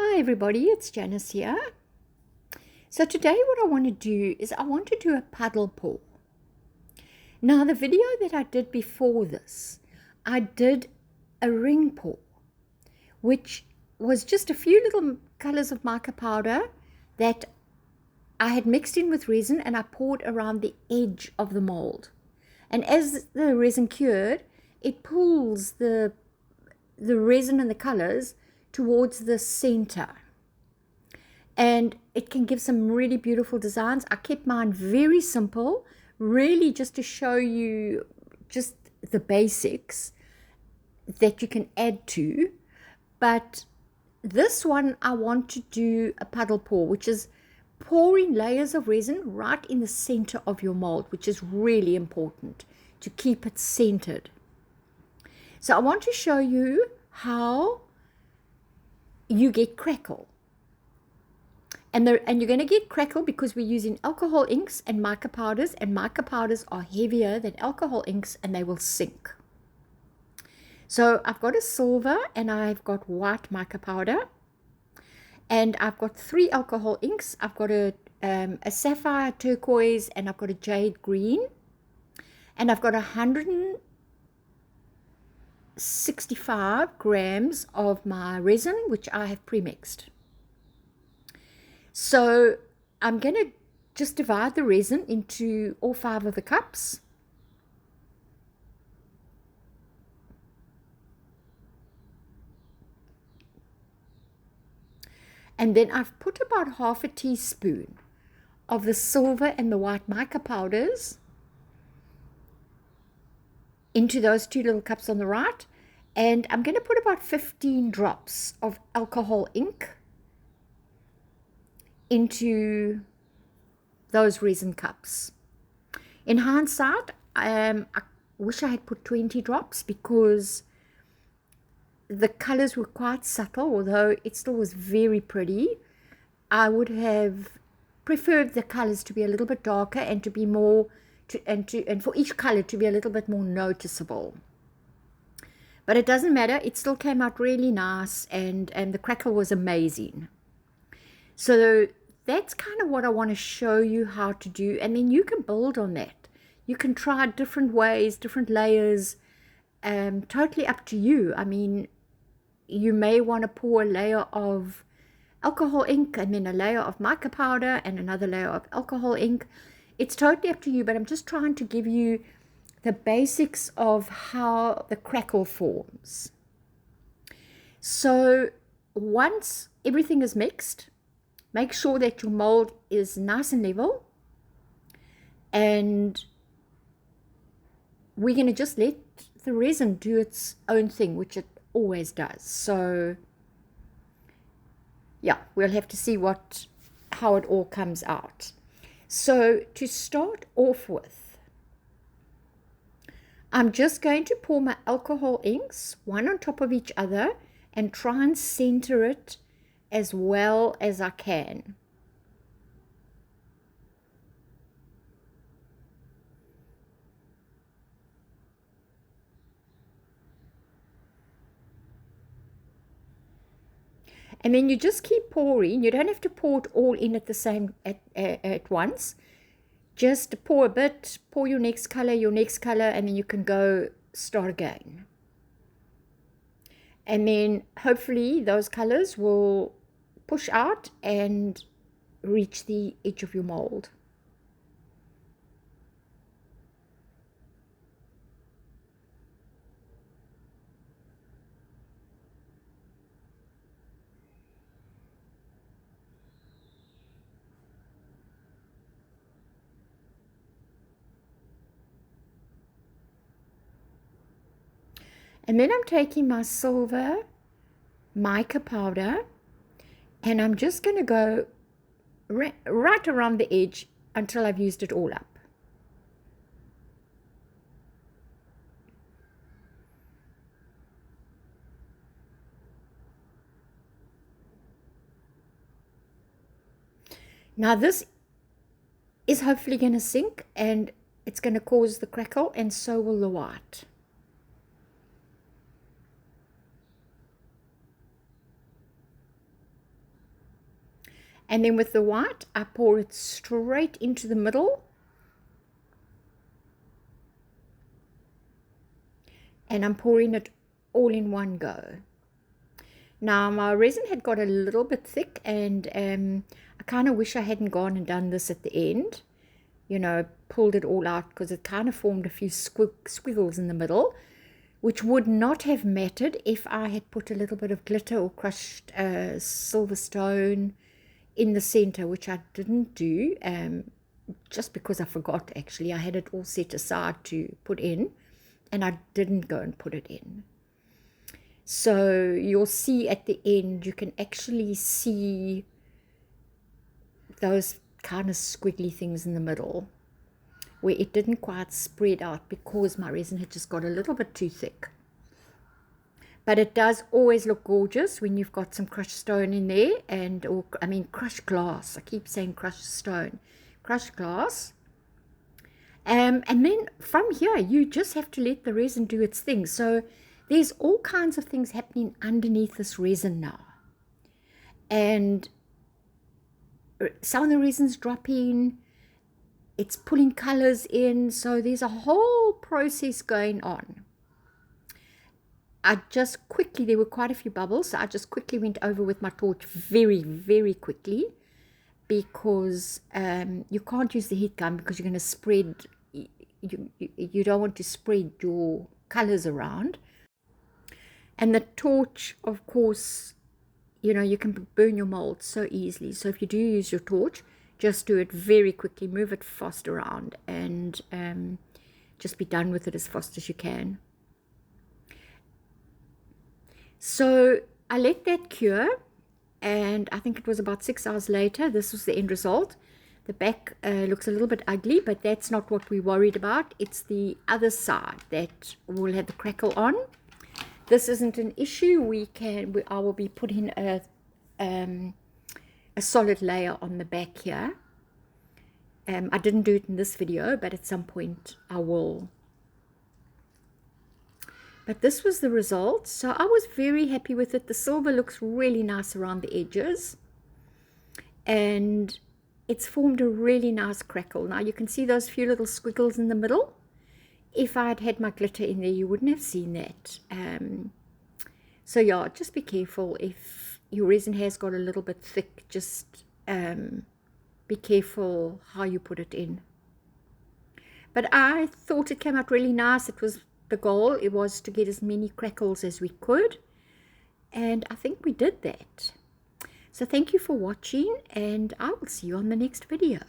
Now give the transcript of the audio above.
Hi everybody, it's Janice here. So today what I want to do is I want to do a puddle pour. Now the video that I did before this, I did a ring pour, which was just a few little colors of mica powder that I had mixed in with resin and I poured around the edge of the mold. And as the resin cured, it pulls the resin and the colors towards the center. And it can give some really beautiful designs. I kept mine very simple, really just to show you just the basics that you can add to. But this one, I want to do a puddle pour, which is pouring layers of resin right in the center of your mold, which is really important to keep it centered. So I want to show you how you get crackle. And you're going to get crackle because we're using alcohol inks and mica powders, and mica powders are heavier than alcohol inks and they will sink. So I've got a silver and I've got white mica powder, and I've got 3 alcohol inks. I've got a sapphire turquoise and I've got a jade green, and I've got 165 grams of my resin, which I have pre-mixed. So I'm going to just divide the resin into all 5 of the cups. And then I've put about half a teaspoon of the silver and the white mica powders into those 2 little cups on the right. And I'm going to put about 15 drops of alcohol ink into those resin cups. In hindsight, I wish I had put 20 drops because the colors were quite subtle, although it still was very pretty. I would have preferred the colors to be a little bit darker and to be more and for each color to be a little bit more noticeable. But it doesn't matter, it still came out really nice, and the crackle was amazing. So that's kind of what I want to show you how to do, and then you can build on that. You can try different ways, different layers, totally up to you. I mean, you may want to pour a layer of alcohol ink and then a layer of mica powder and another layer of alcohol ink. It's totally up to you, but I'm just trying to give you the basics of how the crackle forms. So once everything is mixed, make sure that your mold is nice and level, and we're going to just let the resin do its own thing, which it always does. So yeah, we'll have to see how it all comes out. So to start off with, I'm just going to pour my alcohol inks one on top of each other and try and center it as well as I can. And then you just keep pouring. You don't have to pour it all in at the same at once. Just pour a bit, pour your next color, and then you can go start again. And then hopefully those colors will push out and reach the edge of your mold. And then I'm taking my silver mica powder and I'm just going to go right around the edge until I've used it all up. Now this is hopefully going to sink and it's going to cause the crackle, and so will the white. And then with the white, I pour it straight into the middle. And I'm pouring it all in one go. Now, my resin had got a little bit thick, and I kind of wish I hadn't gone and done this at the end. You know, pulled it all out, because it kind of formed a few squiggles in the middle, which would not have mattered if I had put a little bit of glitter or crushed silver stone in the center, which I didn't do, just because I forgot. Actually, I had it all set aside to put in, and I didn't go and put it in. So you'll see at the end, you can actually see those kind of squiggly things in the middle where it didn't quite spread out because my resin had just got a little bit too thick. But it does always look gorgeous when you've got some crushed stone in there, or crushed glass. I keep saying crushed stone. Crushed glass. And then from here, you just have to let the resin do its thing. So there's all kinds of things happening underneath this resin now. And some of the resin's dropping. It's pulling colors in. So there's a whole process going on. There were quite a few bubbles, so I just quickly went over with my torch very, very quickly, because you can't use the heat gun because you're going to spread, you don't want to spread your colors around. And the torch, of course, you know, you can burn your mold so easily. So if you do use your torch, just do it very quickly, move it fast around, and just be done with it as fast as you can. So I let that cure, and I think it was about 6 hours later. This was the end result. The back looks a little bit ugly, but that's not what we're worried about. It's the other side that will have the crackle on. This isn't an issue. I will be putting a solid layer on the back here. I didn't do it in this video, but at some point I will. But this was the result. So I was very happy with it. The silver looks really nice around the edges, and it's formed a really nice crackle. Now you can see those few little squiggles in the middle. If I had my glitter in there, you wouldn't have seen that. So yeah, just be careful. If your resin has got a little bit thick, just be careful how you put it in. But I thought it came out really nice. It was the goal. It was to get as many crackles as we could, and I think we did that. So thank you for watching, and I will see you on the next video.